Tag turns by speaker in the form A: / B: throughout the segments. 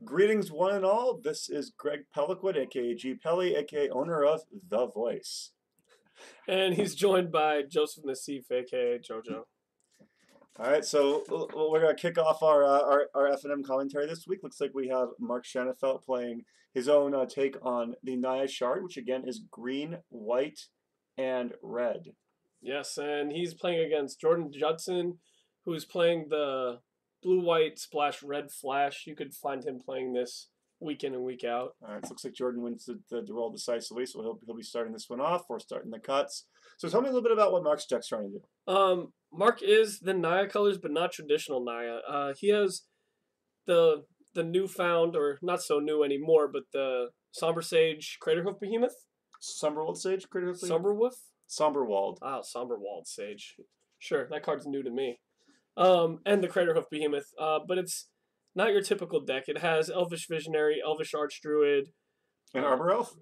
A: Greetings, one and all. This is Greg Peloquin, aka G Pelly, aka owner of The Voice.
B: And he's joined by Joseph Naseef, aka JoJo.
A: All right, so we're gonna kick off our F&M commentary this week. Looks like we have Mark Shanafelt playing his own take on the Naya shard, which again is green, white, and red.
B: Yes, and he's playing against Jordan Judson, who's playing the blue-white splash red flash. You could find him playing this week in and week out.
A: All right, so looks like Jordan wins the roll decisively, so he'll be starting this one off or starting the cuts. So tell me a little bit about what Mark's deck's trying to
B: do. Mark is the Naya colors, but not traditional Naya. He has the newfound, or not so new anymore, but the Somber Sage Craterhoof Behemoth.
A: Somberwald Sage Craterhoof Behemoth?
B: Somberwolf?
A: Somberwald.
B: Oh, Somberwald Sage. Sure, that card's new to me. And the Craterhoof Behemoth, but it's not your typical deck. It has Elvish Visionary, Elvish Archdruid.
A: An Arbor Elf?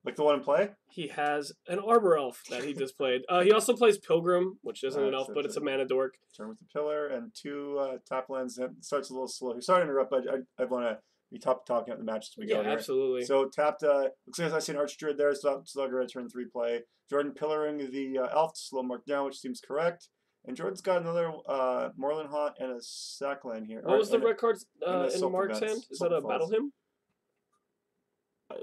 A: Like the one in play?
B: He has an Arbor Elf that he just played. He also plays Pilgrim, which isn't an elf, but it's a mana dork.
A: Turn with the pillar and two tap lands. It starts a little slow here. Sorry to interrupt, but I want to be talking about the match as we go here.
B: Yeah, absolutely.
A: So tapped, looks like I see an Archdruid there, so Slugger at turn 3 play. Jordan pillaring the elf to slow Mark down, which seems correct. And Jordan's got another Moorland Haunt and a Sackland here.
B: What was the red cards in Mark's hand? Is that a Battle Hymn?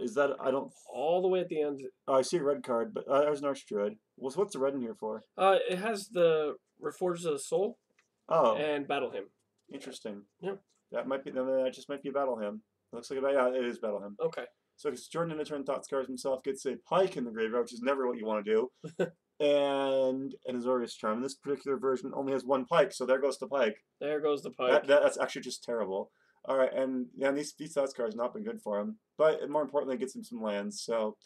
A: Is that, I don't...
B: All the way at the end.
A: Oh, I see a red card, but there's an Archdruid. What's the red in here for?
B: It has the Reforged of the Soul.
A: Oh.
B: And Battle Hymn.
A: Interesting.
B: Yeah.
A: That just might be a Battle Hymn. Looks like it is Battle Hymn.
B: Okay.
A: So Jordan in a turn Thought Scars himself, gets a Pike in the graveyard, which is never what you want to do. and Azorius Charm. And this particular version only has one Pike, so there goes the Pike.
B: There goes the Pike.
A: That's actually just terrible. All right, and yeah, these Thought Scars have not been good for him. But more importantly, it gets him some lands. So,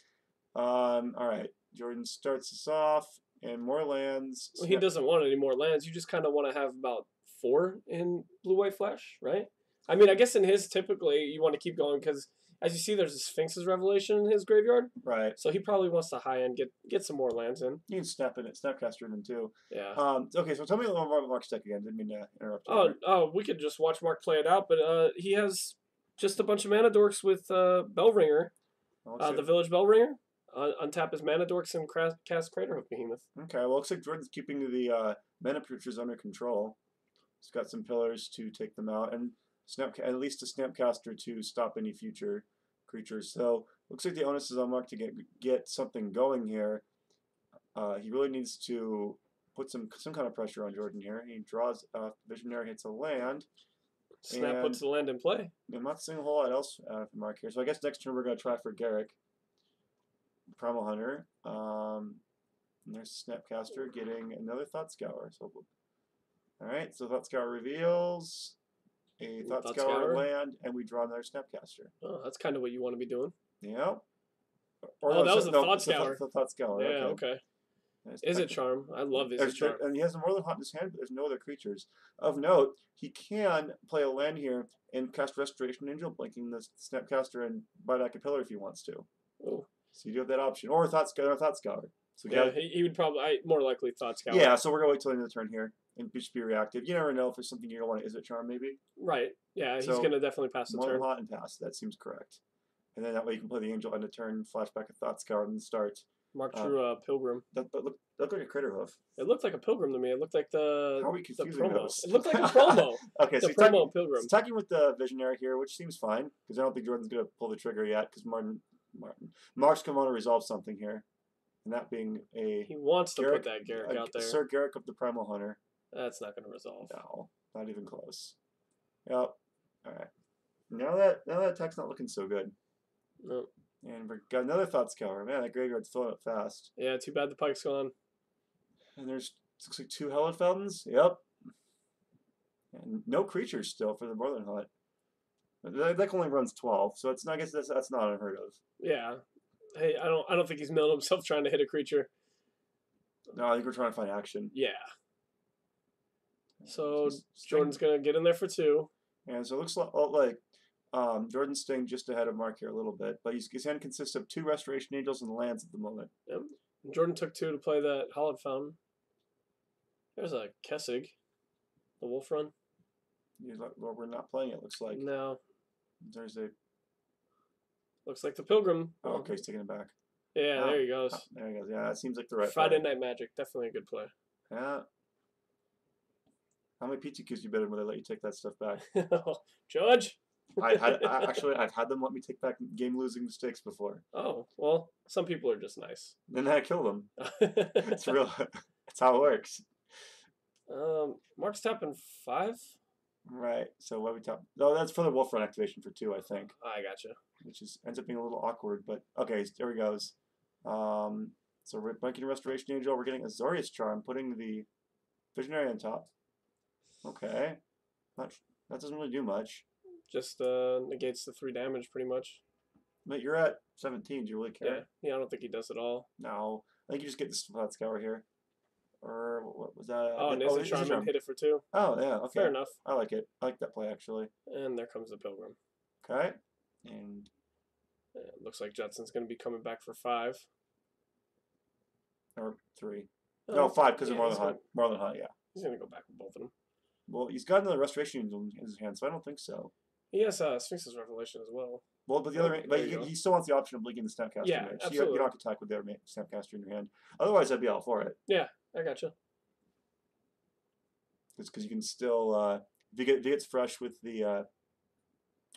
A: all right, Jordan starts us off, and more lands.
B: Well, he doesn't want any more lands. You just kind of want to have about 4 in Blue-White Flash, right? I mean, I guess in his, typically, you want to keep going because, as you see, there's a Sphinx's Revelation in his graveyard.
A: Right.
B: So he probably wants to high-end get some more lands in.
A: You can Snapcaster in too.
B: Yeah.
A: Okay, so tell me a little more about Mark's deck again. Didn't mean to interrupt you.
B: Oh, we could just watch Mark play it out, but he has just a bunch of mana dorks with Bellringer, the Village Bellringer. Untap his mana dorks and cast Craterhoof Behemoth.
A: Okay, well, looks like Jordan's keeping the mana creatures under control. He's got some pillars to take them out, and at least a Snapcaster to stop any future creatures. So looks like the onus is on Mark to get something going here. He really needs to put some kind of pressure on Jordan here. He draws Visionary, hits a land.
B: Snap puts the land in play.
A: I'm not seeing a whole lot else for Mark here. So I guess next turn we're going to try for Garrick. Primal Hunter. And there's Snapcaster getting another Thought Scour. So, alright, so Thought Scour reveals a Thought Scour land, and we draw another Snapcaster.
B: Oh, that's kind of what you want to be doing.
A: Yeah.
B: That was a Thought Scour.
A: The Thought Scour.
B: Yeah, okay. Izzet Charm. I love Izzet Charm.
A: And he has a Moorland Haunt in his hand, but there's no other creatures. Of note, he can play a land here and cast Restoration Angel, blinking the Snapcaster and buy back a pillar if he wants to.
B: Oh.
A: So you do have that option. Or a Thought Scour. So
B: yeah, he would probably, more likely Thought Scour.
A: Yeah, so we're going to wait till the end of the turn here and just be reactive. You never know if there's something you don't want to Izzet Charm, maybe.
B: Right. Yeah, he's going to definitely pass the turn.
A: Haunt and pass. That seems correct. And then that way you can play the Angel end of turn, flashback a Thought Scour, and then start.
B: Mark drew a Pilgrim.
A: That looked like a Craterhoof.
B: It looked like a Pilgrim to me. It looked like the
A: How are we confusing
B: promo.
A: those?
B: It looked like a promo.
A: Okay,
B: the promo Pilgrim.
A: He's attacking with the Visionary here, which seems fine, because I don't think Jordan's going to pull the trigger yet, because Mark's going to want to resolve something here. And that being a...
B: He wants to put that Garrick out there.
A: Sir Garrick of the Primal Hunter.
B: That's not going to resolve.
A: No, not even close. Yep. Alright. Now that attack's not looking so good.
B: No.
A: And we've got another Thought Scour. Man, that graveyard's filling up fast.
B: Yeah, too bad the Pike's gone.
A: And there's, looks like 2 Hallowed Fountains. Yep. And no creatures still for the Moorland Haunt. The deck only runs 12, so I guess that's not unheard of.
B: Yeah. Hey, I don't think he's milled himself trying to hit a creature.
A: No, I think we're trying to find action.
B: Yeah. So Jordan's gonna get in there for 2.
A: And so it looks like Jordan's staying just ahead of Mark here a little bit, but his hand consists of 2 Restoration Angels and lands at the moment.
B: Yep. Jordan took 2 to play that Hallowed Fountain. There's a Kessig, the Wolf Run.
A: We're not playing it, looks like.
B: No.
A: There's a.
B: Looks like the Pilgrim.
A: Oh, okay, he's taking it back.
B: Yeah, there he goes.
A: There he goes. Yeah, it seems like the right
B: Friday
A: play.
B: Night Magic, definitely a good play.
A: Yeah. How many PTQs you bet when they let you take that stuff back?
B: Judge.
A: Actually, I've had them let me take back game-losing mistakes before.
B: Oh well, some people are just nice.
A: Then I kill them. It's real. That's how it works.
B: Mark's tapping 5.
A: Right. So what we tap? No, that's for the Wolf Run activation for 2, I think.
B: I gotcha.
A: Which ends up being a little awkward, but okay. There he goes. So we're blanking Restoration Angel. We're getting Azorius Charm, putting the Visionary on top. Okay. That doesn't really do much.
B: Just negates the 3 damage pretty much.
A: But you're at 17. Do you really care?
B: Yeah, I don't think he does at all.
A: No. I think you just get the Flat Scour here. Or what was that?
B: Oh, Naseef Charm and hit it for 2.
A: Oh, yeah. Okay.
B: Fair enough.
A: I like it. I like that play, actually.
B: And there comes the Pilgrim.
A: Okay. And
B: it looks like Judson's going to be coming back for 5.
A: Or 3. No, 5 because of Marlin Hunt, yeah.
B: He's going to go back with both of them.
A: Well, he's got another Restoration Angel in his hand, so I don't think so.
B: He has Sphinx's Revelation as well.
A: Well, but the other, but he still wants the option of blinking the Snapcaster.
B: Yeah,
A: mage.
B: absolutely.
A: You don't have to attack with the other Snapcaster in your hand. Otherwise, I'd be all for it.
B: Yeah, I gotcha.
A: It's because you can still, if he gets fresh with the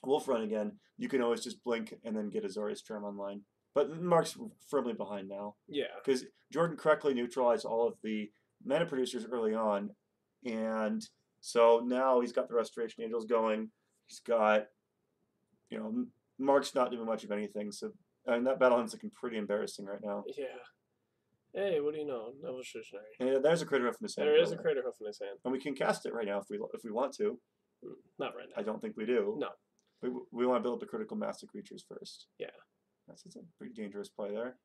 A: Wolf Run again, you can always just blink and then get Azorius Charm online. But Mark's firmly behind now.
B: Yeah.
A: Because Jordan correctly neutralized all of the mana producers early on, and so now he's got the Restoration Angels going. He's got, Mark's not doing much of anything. So, that Battle Hunt's looking pretty embarrassing right now.
B: Yeah. Hey, what do you know? No Visionary.
A: Yeah, there's a Crater Hoof in his hand.
B: There is a Crater Hoof in his hand.
A: And we can cast it right now if we want to.
B: Not right now.
A: I don't think we do.
B: No.
A: We want to build up the critical mass of creatures first.
B: Yeah.
A: That's a pretty dangerous play there.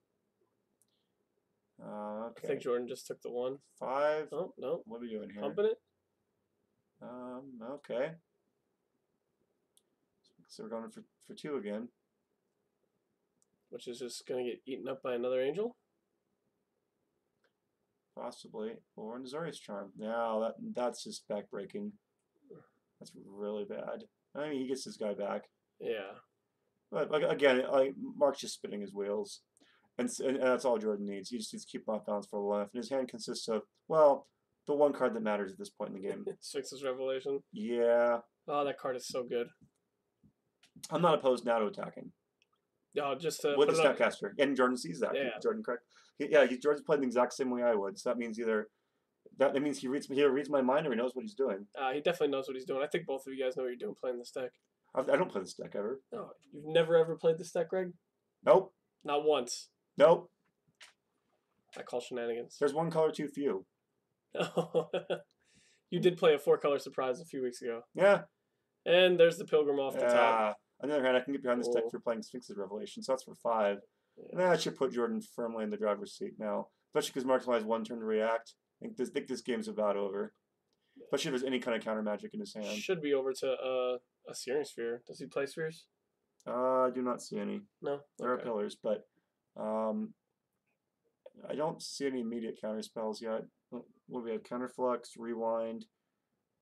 A: Okay.
B: I think Jordan just took the 1.
A: 5.
B: Oh, no.
A: What are we doing here?
B: Pumping it?
A: Okay. So we're going for 2 again.
B: Which is just going to get eaten up by another angel?
A: Possibly. Or an Azorius Charm. No, that's just backbreaking. That's really bad. I mean, he gets his guy back.
B: Yeah.
A: But again, Mark's just spinning his wheels. And that's all Jordan needs. He just needs to keep him off balance for a while. And his hand consists of, well, the one card that matters at this point in the game.
B: Sphinx's Revelation.
A: Yeah.
B: Oh, that card is so good.
A: I'm not opposed now to attacking.
B: Oh, just to
A: with the Snapcaster. And Jordan sees that.
B: Yeah.
A: Jordan, correct? Jordan's playing the exact same way I would. So that means that means he reads my mind or he knows what he's doing.
B: He definitely knows what he's doing. I think both of you guys know what you're doing playing this deck.
A: I don't play this deck ever.
B: No, you've never ever played this deck, Greg?
A: Nope.
B: Not once.
A: Nope.
B: I call shenanigans.
A: There's one color too few.
B: You did play a 4-color surprise a few weeks ago.
A: Yeah.
B: And there's the Pilgrim off the top.
A: On the other hand, I can get behind this deck for playing Sphinx's Revelation, so that's for 5. Yeah. That should put Jordan firmly in the driver's seat now, especially because Mark only has 1 turn to react. I think this game's about over. Especially if there's any kind of counter magic in his hand.
B: Should be over to a Searing Sphere. Does he play Spheres?
A: I do not see any.
B: No?
A: There are pillars, but I don't see any immediate counter spells yet. What do we have? Counterflux, Rewind,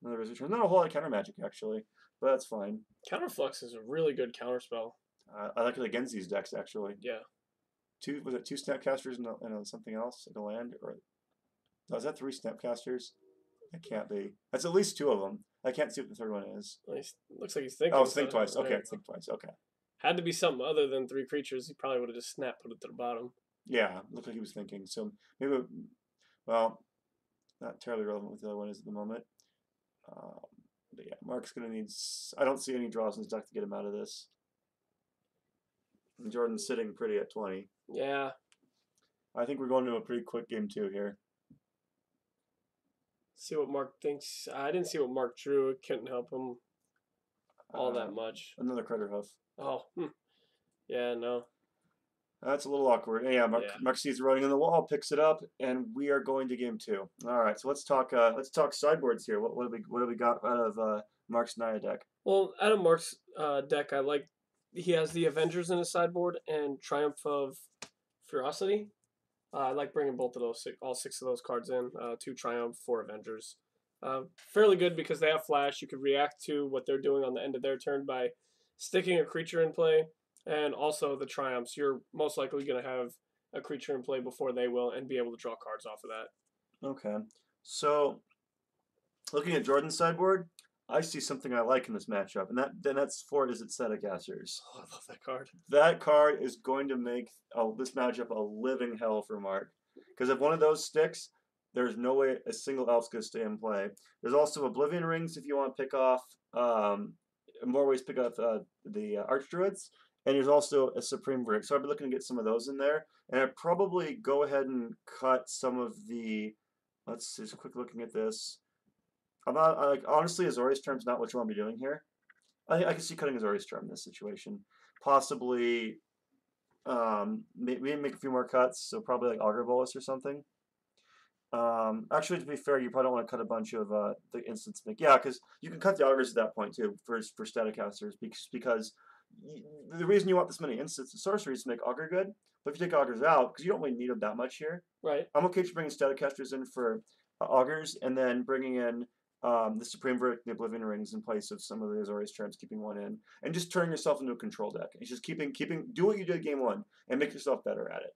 A: another return. Not a whole lot of counter magic, actually, but that's fine.
B: Counterflux is a really good counter spell.
A: I like it against these decks, actually.
B: Yeah.
A: Was it 2 Snapcasters and something else at the land? Or no, is that 3 Snapcasters? It can't be. That's at least 2 of them. I can't see what the third one is.
B: Well, looks like he's thinking.
A: Oh, it's Think Twice. Okay, it's Think Twice. Okay.
B: Had to be something other than 3 creatures. He probably would have just put it to the bottom.
A: Yeah, looked like he was thinking. So maybe, well, not terribly relevant what the other one is at the moment. But yeah, Mark's going to need... I don't see any draws in his deck to get him out of this. And Jordan's sitting pretty at 20.
B: Yeah.
A: I think we're going to a pretty quick game 2 here.
B: See what Mark thinks. I didn't see what Mark drew. It couldn't help him all that much.
A: Another Crater Hoof.
B: Oh, yeah, no.
A: That's a little awkward. Yeah, Mark sees it running on the wall, picks it up, and we are going to game 2. All right, so let's talk sideboards here. What have we got out of Mark's Naya deck?
B: Well, out of Mark's deck, I like he has the Avengers in his sideboard and Triumph of Ferocity. I like bringing both of those, all 6 of those cards in. 2 Triumph, 4 Avengers. Fairly good because they have flash. You could react to what they're doing on the end of their turn by sticking a creature in play, and also the triumphs. You're most likely going to have a creature in play before they will and be able to draw cards off of that.
A: Okay. So looking at Jordan's sideboard, I see something I like in this matchup, and that's 4 Izzet Casters.
B: Oh, I love that card.
A: That card is going to make this matchup a living hell for Mark. Because if one of those sticks, there's no way a single elf's going to stay in play. There's also Oblivion Rings if you want to pick off more ways to pick off the Archdruids. And there's also a Supreme Verdict. So I'd be looking to get some of those in there. And I'd probably go ahead and cut some of the. Let's just quick looking at this. I'm not like honestly, Azorius Charm's not what you want to be doing here. I can see cutting Azorius Charm in this situation. Possibly, maybe make a few more cuts. So probably like Augur Bolus or something. Actually, to be fair, you probably don't want to cut a bunch of the instants. Yeah, because you can cut the Augurs at that point too for Statecasters because the reason you want this many instants and sorceries is to make Augur good. But if you take Augurs out, because you don't really need them that much here.
B: Right.
A: I'm okay just bringing Statecasters in for Augurs and then bringing in the Supreme Verdict, the Oblivion Rings in place of some of the Azorius Charms, keeping one in, and just turning yourself into a control deck. It's just do what you did game 1 and make yourself better at it.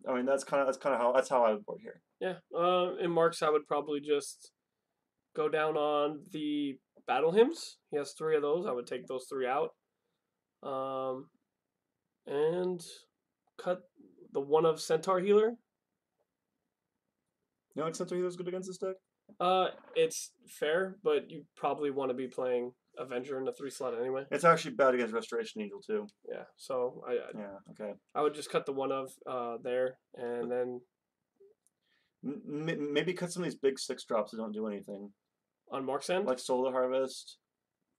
A: I mean, that's kind of how I would board here.
B: Yeah. In Mark's, I would probably just go down on the Battle Hymns. He has 3 of those. I would take those 3 out. And cut the 1 of Centaur Healer.
A: You know, Centaur Healer's good against this deck?
B: It's fair, but you probably want to be playing Avenger in the 3 slot anyway.
A: It's actually bad against Restoration Angel too.
B: Yeah, so
A: okay.
B: I would just cut the 1 of there, and then
A: maybe cut some of these big 6 drops that don't do anything.
B: On Mark's end,
A: like Solar Harvest.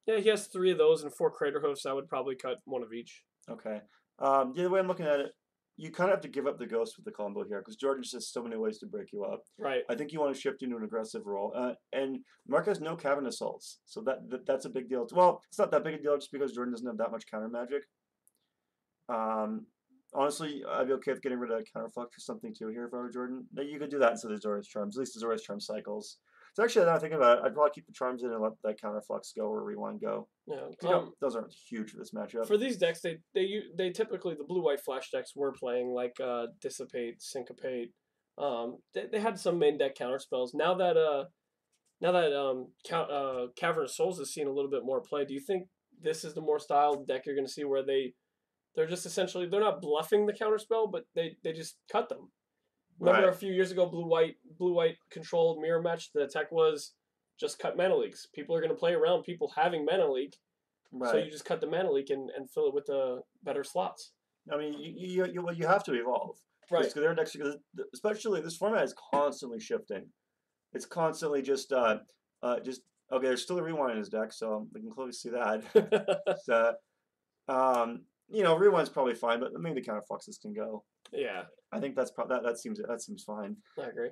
B: Yeah, he has 3 of those and 4 Crater Hoofs. I would probably cut 1 of each.
A: Okay. The other way I'm looking at it, you kind of have to give up the Ghost with the combo here because Jordan just has so many ways to break you up.
B: Right.
A: I think you want to shift into an aggressive role. And Mark has no Cavern Assaults, so that's a big deal. Well, it's not that big a deal just because Jordan doesn't have that much counter magic. Honestly, I'd be okay with getting rid of Counterflux or something too here if I were Jordan. You could do that instead of Azorius Charms. At least Azorius Charm cycles. So actually, now I'm thinking about it, I'd probably keep the Charms in and let that Counterflux go or Rewind go.
B: Yeah.
A: Those aren't huge for this matchup.
B: For these decks, they typically, the blue-white flash decks were playing like Dissipate, Syncopate. They had some main deck counter spells. Now that Cavern of Souls has seen a little bit more play, do you think this is the more styled deck you're going to see where they're just essentially, they're not bluffing the counter spell, but they just cut them? Remember a few years ago, blue-white controlled mirror match, the tech was just cut mana leaks. People are going to play around people having mana leak. Right. So you just cut the mana leak and fill it with the better slots.
A: I mean, you have to evolve. Right. Because their decks, especially this format is constantly shifting. It's constantly just okay, there's still a Rewind in his deck, so we can clearly see that. Rewind's probably fine, but maybe the Counterfluxes can go.
B: Yeah.
A: I think that's that seems fine.
B: I agree.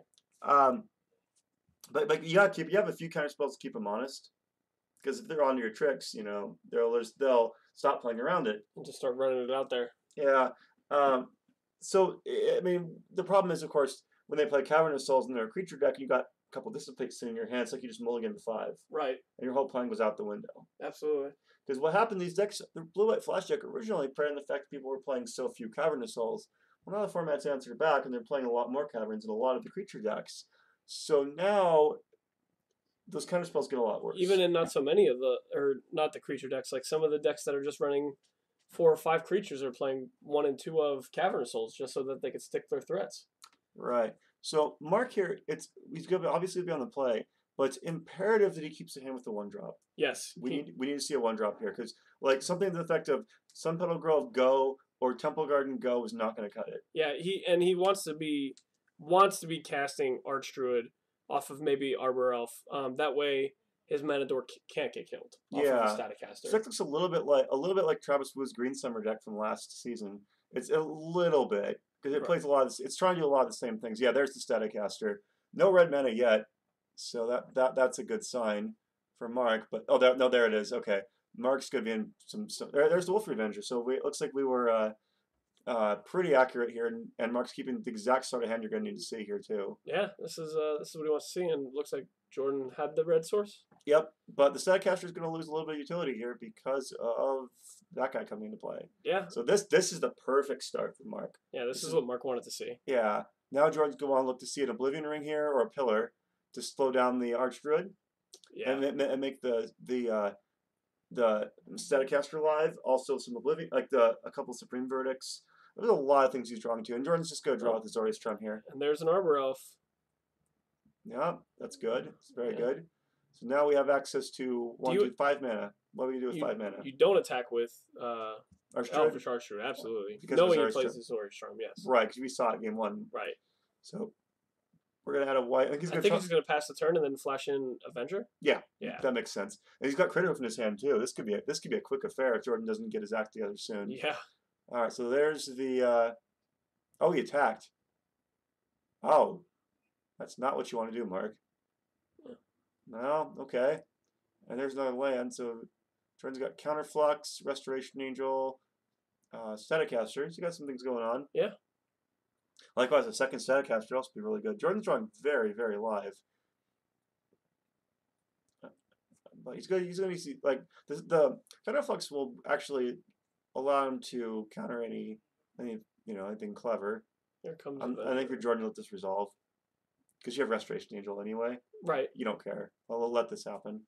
A: But you have a few counter spells to keep them honest, because if they're onto your tricks, they'll stop playing around it
B: and just start running it out there.
A: Yeah. So I mean, the problem is, of course, when they play Cavern of Souls in their creature deck, you got a couple Dissipates sitting in your hand. It's like you just mulligan the 5.
B: Right.
A: And your whole plan goes out the window.
B: Absolutely.
A: Because what happened, these decks, the blue-white flash deck originally preyed on the fact that people were playing so few Cavern of Souls. Well, now the format's answered back, and they're playing a lot more Caverns in a lot of the creature decks. So now, those counter spells get a lot worse.
B: Even in not so many of not the creature decks, like some of the decks that are just running 4 or 5 creatures are playing 1 and 2 of Cavern of Souls just so that they could stick their threats.
A: Right. So Mark here, he's going to obviously be on the play, but it's imperative that he keeps the hand with the 1-drop.
B: Yes.
A: We need to see a 1-drop here, because like something to the effect of Sunpetal Grove go or Temple Garden go is not going to cut it.
B: Yeah, he wants to be casting Archdruid off of maybe Arbor Elf. That way his Matador can't get killed off of the Staticaster.
A: This deck looks a little bit like Travis Wu's Green Summer deck from last season. It's a little bit, because it plays a lot of this, it's trying to do a lot of the same things. Yeah, there's the Staticaster. No red mana yet, so that's a good sign for Mark. But there it is. Okay, Mark's gonna be in some there's the Wolf Revenger. So it looks like we were pretty accurate here, and Mark's keeping the exact sort of hand you're gonna need to see here too.
B: Yeah, this is what he wants to see, and it looks like Jordan had the red source.
A: Yep, but the Statcaster is going to lose a little bit of utility here because of that guy coming into play.
B: Yeah.
A: So this is the perfect start for Mark.
B: Yeah, this is what Mark wanted to see.
A: Yeah. Now Jordan's going to want to look to see an Oblivion Ring here or a Pillar to slow down the Archdruid.
B: Yeah.
A: And make the Staticaster live. Also some Oblivion, like a couple Supreme Verdicts. There's a lot of things he's drawing to, and Jordan's just going to draw with his Aureus Trump here.
B: And there's an Arbor Elf.
A: Yeah, that's good. It's very good. So now we have access to 5 mana. What do we do with 5 mana?
B: You don't attack with
A: Archdruid?
B: Archdruid, absolutely.
A: Because
B: knowing he plays his Aureus Charm, yes.
A: Right, because we saw it game 1.
B: Right.
A: So we're gonna add a white. I think
B: he's gonna pass the turn and then flash in Avenger.
A: Yeah, that makes sense. And he's got Crater Hoof in his hand too. This could be a quick affair if Jordan doesn't get his act together soon.
B: Yeah.
A: All right, so there's the. Oh, he attacked. Oh, that's not what you want to do, Mark. No, okay. And there's another land. So Jordan's got Counterflux, Restoration Angel, Staticaster. So you got some things going on.
B: Yeah.
A: Likewise, a second Staticaster would also be really good. Jordan's drawing very, very live. But he's going to be like the Counterflux will actually allow him to counter anything clever.
B: Here comes.
A: I think for Jordan, let this resolve because you have Restoration Angel anyway.
B: Right.
A: You don't care. I'll let this happen.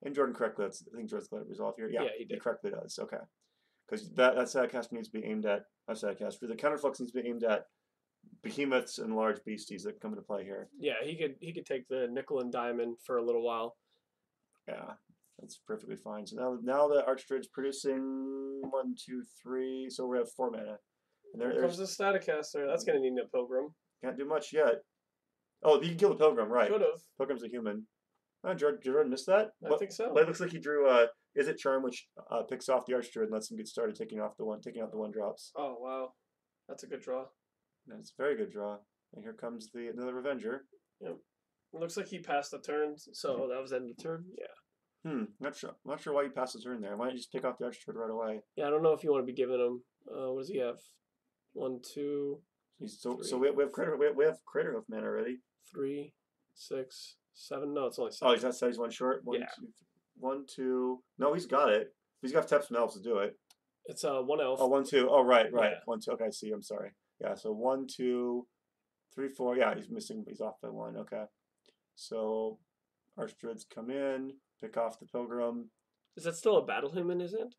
A: And Jordan correctly, I think Jordan's let it resolve here. Yeah, he correctly does. Okay. Because that Staticaster needs to be aimed at Staticaster. The Counterflux needs to be aimed at behemoths and large beasties that come into play here.
B: Yeah, he could take the nickel and diamond for a little while.
A: Yeah, that's perfectly fine. So now the Archdruid's producing 1, 2, 3. So we have 4 mana. And
B: there comes the Staticaster. That's gonna need a Pilgrim.
A: Can't do much yet. Oh, you can kill the Pilgrim, right?
B: Could have.
A: Pilgrim's a human. Jordan missed that?
B: I think so.
A: It looks like he drew Is It Charm, which picks off the Archdruid and lets him get started taking out the 1 drops.
B: Oh wow, that's a good draw.
A: That's a very good draw. And here comes another Revenger.
B: Yep. It looks like he passed the turn, so that was the end of the turn. Yeah.
A: Not sure why you passed the turn there. Why don't you just pick off the Archdruid right away?
B: Yeah, I don't know if you want to be giving him. What does he have? 1, 2.
A: So we have Crater Hoof mana already.
B: 3, 6, 7. No, it's only 7.
A: Oh, he's he's 1 short. 1,
B: yeah.
A: 2, 1, 2. No, he's got it. He's got to tap some elves to do it.
B: It's 1 elf.
A: Oh, 1, 2. Oh, right.
B: Yeah.
A: 1, 2. Okay, I see. I'm sorry. Yeah. So 1, 2, 3, 4. Yeah, he's missing. He's off by 1. Okay. So Archdruids come in, pick off the Pilgrim.
B: Is that still a Battle Hymn in his hand?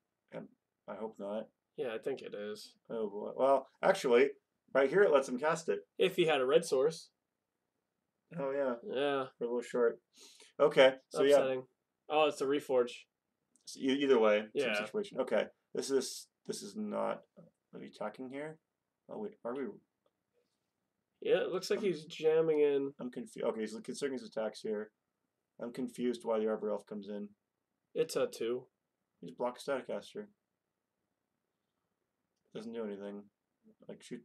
A: I hope not.
B: Yeah, I think it is.
A: Oh boy. Well, actually, right here it lets him cast it.
B: If he had a red source.
A: Oh yeah.
B: Yeah.
A: We're a little short. Okay. So
B: upsetting. Oh, it's a Reforge.
A: So either way,
B: yeah.
A: Same situation. Okay. This is not. Are we attacking here? Oh wait, are we?
B: Yeah, it looks like he's jamming in.
A: I'm confused. Okay, he's considering his attacks here. I'm confused why the Arbor Elf comes in.
B: It's a 2.
A: He's block Staticaster. Doesn't do anything. Like shoot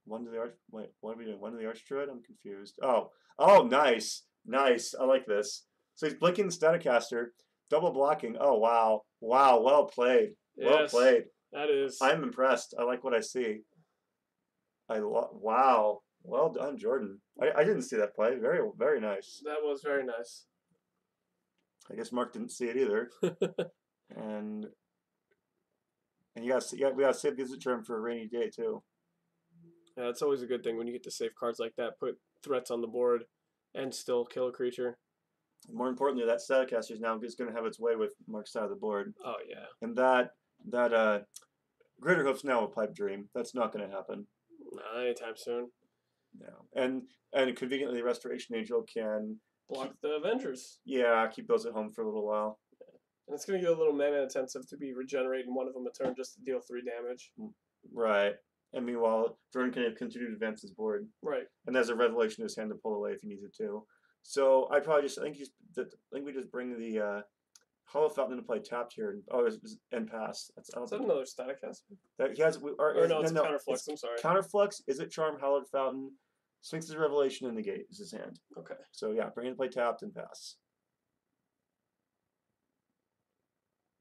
A: 1 to the arch. Wait, what are we doing? 1 to the Archdruid? I'm confused. Oh, nice. I like this. So he's blinking the Staticaster, double blocking. Oh wow, well played. Well played.
B: That is.
A: I'm impressed. I like what I see. Wow. Well done, Jordan. I didn't see that play. Very, very nice.
B: That was very nice.
A: I guess Mark didn't see it either. and we gotta save the Visit Charm for a rainy day too.
B: Yeah, it's always a good thing when you get to save cards like that, put threats on the board, and still kill a creature.
A: More importantly, that Staticaster is now just going to have its way with Mark's side of the board.
B: Oh yeah.
A: And that Greater Hoof's now a pipe dream. That's not going to happen.
B: Not anytime soon.
A: No. And conveniently, Restoration Angel can
B: block the Avengers.
A: Yeah, keep those at home for a little while.
B: Yeah. And it's going to get a little mana intensive to be regenerating one of them a turn just to deal 3 damage.
A: Right. And meanwhile, Jordan can continue to advance his board.
B: Right.
A: And there's a Revelation in his hand to pull away if he needs it to. So I probably I think we just bring the Hollow Fountain into play tapped here and pass.
B: Is that another Staticaster?
A: That he has.
B: It's Counterflux. I'm sorry.
A: Counterflux, Is It Charm, Hallowed Fountain, Sphinx's Revelation, and Negate is his hand.
B: Okay.
A: So yeah, bring it to play tapped and pass.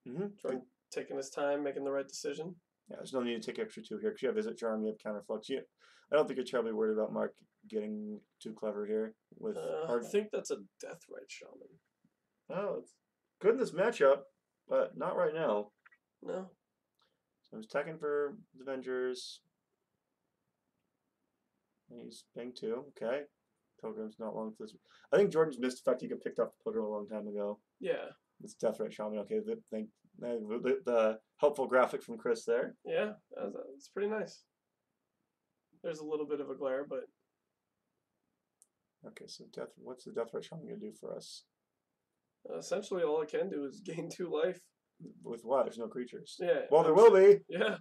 B: Jordan taking his time, making the right decision.
A: Yeah, there's no need to take extra 2 here because you have Visit Charm, you have Counterflux. I don't think you're terribly worried about Mark getting too clever here with
B: I think that's a Deathrite Shaman.
A: Oh, it's good in this matchup, but not right now.
B: No.
A: So he's attacking for the Avengers. And he's paying 2. Okay. Pilgrim's not long for this. I think Jordan's missed the fact he could picked up the Pilgrim a long time ago.
B: Yeah.
A: It's Deathray Shaman. Okay, the helpful graphic from Chris there.
B: Yeah, that's pretty nice. There's a little bit of a glare, but
A: Okay, so what's the Deathray Shaman gonna do for us?
B: essentially all it can do is gain 2 life.
A: With what? There's no creatures.
B: Yeah.
A: Well, there will be.
B: Yeah.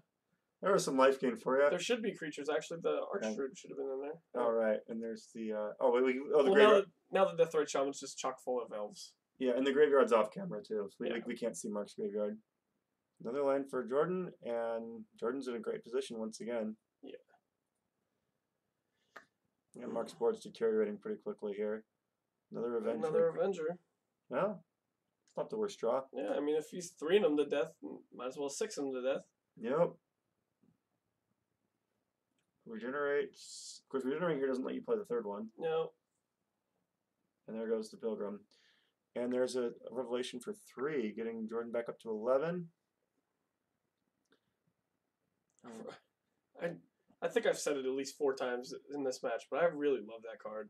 A: There was some life gain for you.
B: There should be creatures. Actually, the Archdruid should have been in there.
A: All right, and there's the the
B: well,
A: graveyard.
B: now the Deathrite Shaman's just chock full of elves.
A: Yeah, and the graveyard's off camera too, so
B: Yeah.
A: we can't see Mark's graveyard. Another land for Jordan, and Jordan's in a great position once again.
B: Yeah.
A: And Mark's board's deteriorating pretty quickly here. Another Avenger.
B: Another Avenger.
A: Well, it's not the worst draw.
B: Yeah, I mean, if he's 3ing them to death, might as well 6 them to death.
A: Yep. Regenerate. Of course, regenerate here doesn't let you play the 3rd one.
B: No.
A: And there goes the Pilgrim. And there's a Revelation for 3, getting Jordan back up to 11.
B: I think I've said it at least 4 times in this match, but I really love that card.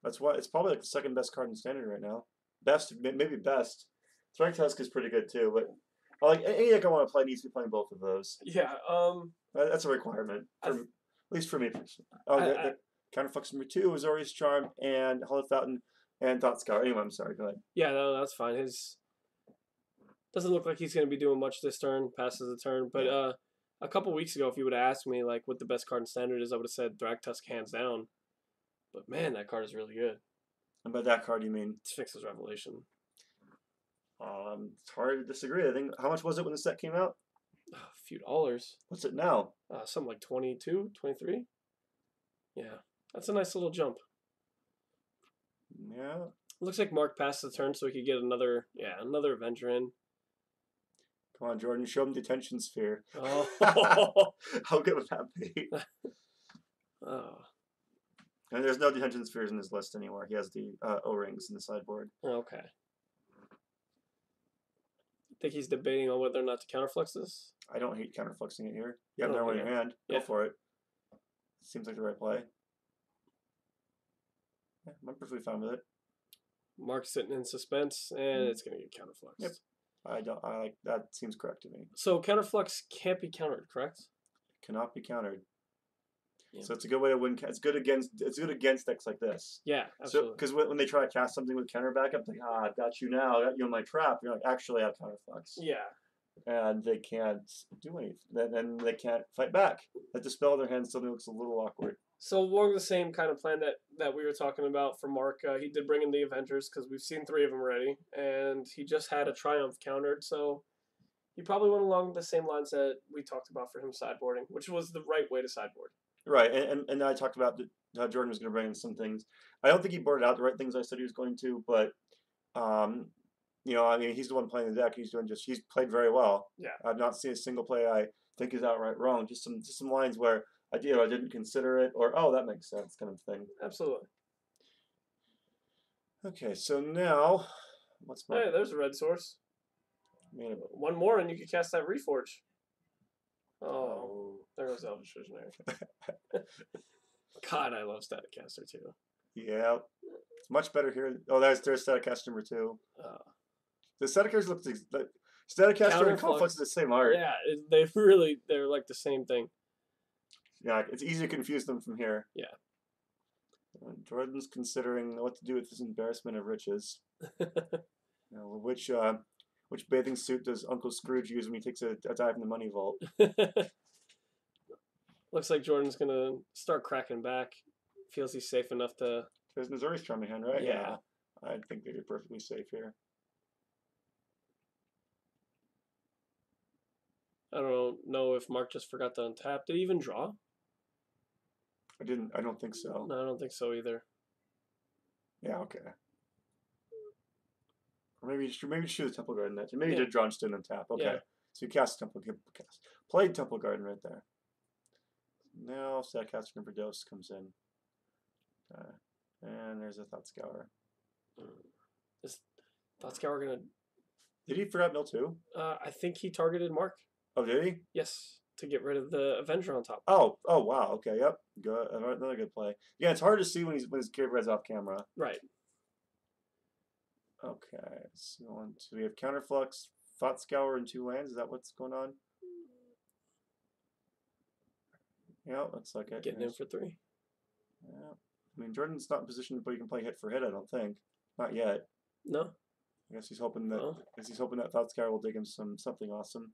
A: That's why it's probably like the 2nd best card in Standard right now. Best, maybe best. Strike Tusk is pretty good too, but like any deck I want to play needs to be playing both of those.
B: Yeah.
A: That's a requirement, at least for me personally. Oh, the Counterflux number 2 is Ori's Charm and Hollow Fountain and Thought Scour. Anyway, I'm sorry. Go ahead.
B: Yeah, no, that's fine. His doesn't look like he's going to be doing much this turn. Passes the turn, but a couple weeks ago, if you would have asked me like what the best card in Standard is, I would have said Thragtusk hands down. But man, that card is really good.
A: And by that card, you mean
B: Sphinx's Revelation.
A: It's hard to disagree. I think how much was it when the set came out?
B: A few dollars.
A: What's it now?
B: Something like 22, 23. Yeah, that's a nice little jump.
A: Yeah.
B: Looks like Mark passed the turn, so he could get another Avenger in.
A: Come on, Jordan, show him the attention sphere.
B: Oh.
A: How good would that be?
B: Oh.
A: And there's no detention spheres in his list anymore. He has the O-rings in the sideboard.
B: Okay. I think he's debating on whether or not to counterflux this.
A: I don't hate counterfluxing it here. You have another one in your hand. Go for it. Seems like the right play. Yeah, I'm perfectly fine with it.
B: Mark's sitting in suspense, and it's going to get counterfluxed.
A: Yep. I like that. Seems correct to me.
B: So counterflux can't be countered, correct?
A: Cannot be countered.
B: Yeah.
A: So it's a good way to win. It's good against decks like this.
B: Yeah, absolutely.
A: Because when they try to cast something with counter backup, like I've got you now. I got you in my trap. You're like, actually, I have counterflux.
B: Yeah.
A: And they can't do anything. Then they can't fight back. That dispel their hand still looks a little awkward.
B: So along the same kind of plan that we were talking about for Mark, he did bring in the Avengers because we've seen 3 of them already, and he just had a Triumph countered, so he probably went along the same lines that we talked about for him sideboarding, which was the right way to sideboard.
A: Right, and I talked about how Jordan was going to bring in some things. I don't think he boarded out the right things I said he was going to, but you know, I mean, he's the one playing the deck. He's played very well.
B: Yeah,
A: I've not seen a single play I think is outright wrong. Just some lines where I didn't consider it, or oh, that makes sense, kind of thing.
B: Absolutely.
A: Okay, so now what's my?
B: Hey, there's a red source. One more, and you can cast that Reforge. Oh, there goes Elvish Visionary. God, I love Staticaster too.
A: Yeah, it's much better here. Oh, there's Staticaster number 2. The Staticaster looks like Staticaster and Conflux is the same art.
B: Yeah, they're like the same thing.
A: Yeah, it's easy to confuse them from here.
B: Yeah.
A: Jordan's considering what to do with this embarrassment of riches. Which bathing suit does Uncle Scrooge use when he takes a dive in the money vault?
B: Looks like Jordan's gonna start cracking back. Feels he's safe enough to.
A: There's Missouri's Charm in hand, right?
B: Yeah.
A: I think they're perfectly safe here.
B: I don't know if Mark just forgot to untap. Did he even draw?
A: I don't think so.
B: No, I don't think so either.
A: Yeah, okay. Or maybe you shoot a Temple Garden that. Maybe you did draw and just didn't untap. Okay. Yeah. So you cast Temple played Temple Garden right there. Now Staticaster number Dose comes in. And there's a Thought Scour.
B: Thought Scour gonna.
A: Did he forget mill too?
B: I think he targeted Mark.
A: Oh, did he?
B: Yes, to get rid of the Avenger on top.
A: Oh, wow. Okay, yep. Good. Another good play. Yeah, it's hard to see when his Cavered's off camera.
B: Right.
A: Okay, so we have Counterflux, Thought Scour, and 2 lands. Is that what's going on? Yeah, looks like it.
B: Getting in for 3.
A: Yeah. I mean, Jordan's not in position where he can play hit for hit, I don't think. Not yet.
B: No.
A: I guess he's hoping that Thought Scour will dig him something awesome.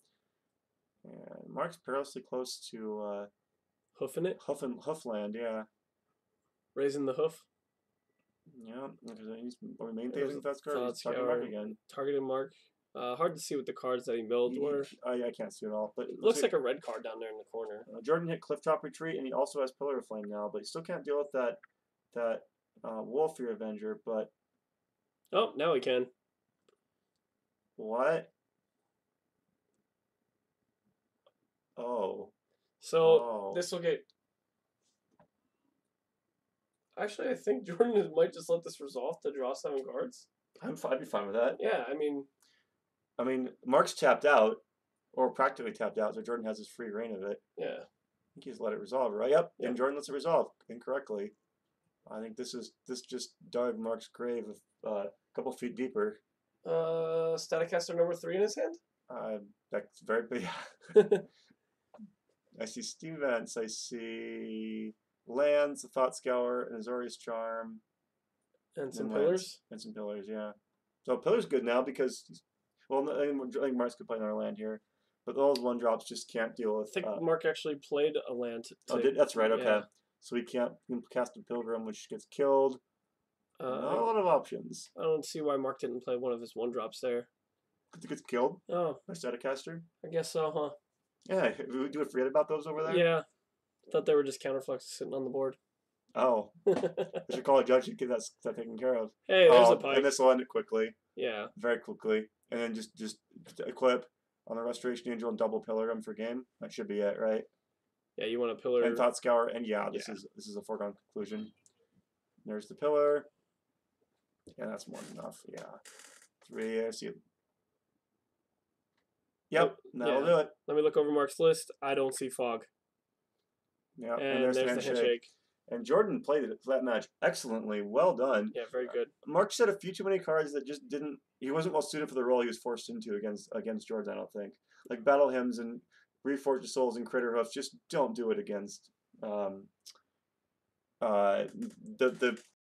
A: And Mark's perilously close to
B: Hoofing it.
A: Hoofland, yeah.
B: Raising the hoof.
A: Yeah, he's remain phasing Thought Scour. He's targeting Mark again.
B: Targeting Mark. Hard to see what the cards that he milled were.
A: I can't see it all, but
B: it looks like a red card down there in the corner.
A: Jordan hit Clifftop Retreat, and he also has Pillar of Flame now, but he still can't deal with that Wolfear Avenger. But
B: oh, now he can.
A: What? Oh.
B: So this will get. Actually, I think Jordan might just let this resolve to draw 7 cards.
A: I'd be fine with that.
B: Yeah, I mean,
A: Mark's tapped out, or practically tapped out, so Jordan has his free reign of it.
B: Yeah.
A: I think he's let it resolve, right? Yep. And Jordan lets it resolve incorrectly. I think this just dug Mark's grave a couple feet deeper.
B: Staticaster number 3 in his hand?
A: That's very big. I see Steam Events, I see lands, a Thought Scour, an Azorius Charm.
B: And some pillars?
A: And some pillars, yeah. So Pillar's good now because, well, I think Mark's could play another land here. But those 1-drops just can't deal with...
B: I think Mark actually played a land.
A: That's right, okay.
B: Yeah.
A: So he can cast a Pilgrim, which gets killed. Not a lot of options.
B: I don't see why Mark didn't play one of his 1-drops there.
A: It gets killed?
B: Oh.
A: By Staticaster?
B: I guess so, huh?
A: Yeah, do we forget about those over there?
B: Yeah. Thought they were just counterflux sitting on the board.
A: Oh. I should call a judge and get that taken care of.
B: Hey, there's a pipe.
A: And this will end it quickly.
B: Yeah.
A: Very quickly. And then just equip on the Restoration Angel and double Pilgrim for game. That should be it, right?
B: Yeah, you want a pillar.
A: And Thought Scour, and this is a foregone conclusion. There's the pillar. Yeah, that's more than enough. Yeah. 3, I see it. Yep, that'll do it.
B: Let me look over Mark's list. I don't see fog.
A: Yeah,
B: and there's the handshake.
A: And Jordan played that match excellently. Well done.
B: Yeah, very good.
A: Mark said a few too many cards that just didn't. He wasn't well suited for the role he was forced into against Jordan. I don't think. Like Battle Hymns and Reforged Souls and Critter Hoofs. Just don't do it against the